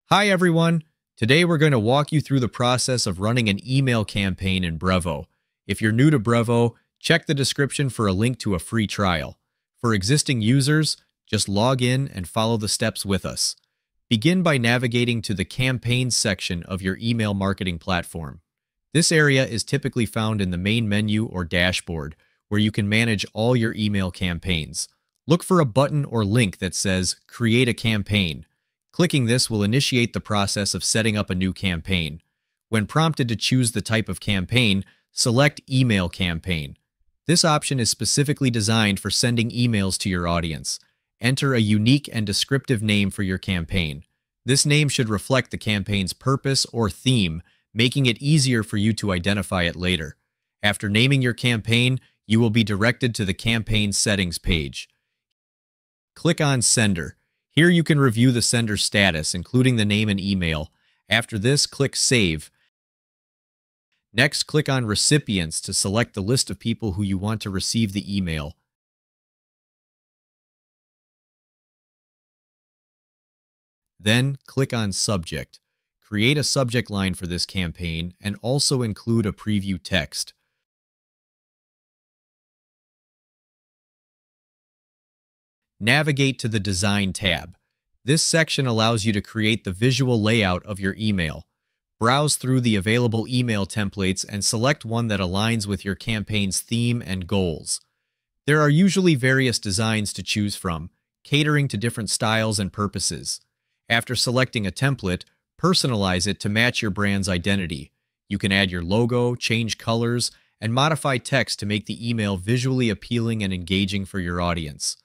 Hi everyone! Today we're going to walk you through the process of running an email campaign in Brevo. If you're new to Brevo, check the description for a link to a free trial. For existing users, just log in and follow the steps with us. Begin by navigating to the Campaigns section of your email marketing platform. This area is typically found in the main menu or dashboard, where you can manage all your email campaigns. Look for a button or link that says Create a Campaign. Clicking this will initiate the process of setting up a new campaign. When prompted to choose the type of campaign, select Email Campaign. This option is specifically designed for sending emails to your audience. Enter a unique and descriptive name for your campaign. This name should reflect the campaign's purpose or theme, making it easier for you to identify it later. After naming your campaign, you will be directed to the Campaign Settings page. Click on Sender. Here you can review the sender's status, including the name and email. After this, click Save. Next, click on Recipients to select the list of people who you want to receive the email. Then, click on Subject. Create a subject line for this campaign and also include a preview text. Navigate to the Design tab. This section allows you to create the visual layout of your email. Browse through the available email templates and select one that aligns with your campaign's theme and goals. There are usually various designs to choose from, catering to different styles and purposes. After selecting a template, personalize it to match your brand's identity. You can add your logo, change colors, and modify text to make the email visually appealing and engaging for your audience.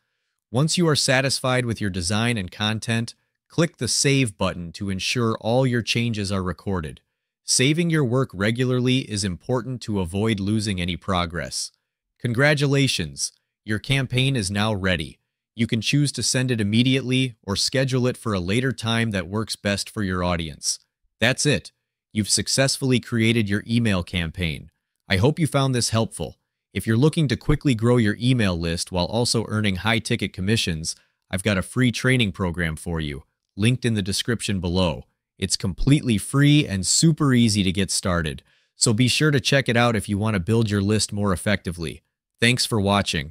Once you are satisfied with your design and content, click the Save button to ensure all your changes are recorded. Saving your work regularly is important to avoid losing any progress. Congratulations! Your campaign is now ready. You can choose to send it immediately or schedule it for a later time that works best for your audience. That's it. You've successfully created your email campaign. I hope you found this helpful. If you're looking to quickly grow your email list while also earning high-ticket commissions, I've got a free training program for you, linked in the description below. It's completely free and super easy to get started, so be sure to check it out if you want to build your list more effectively. Thanks for watching.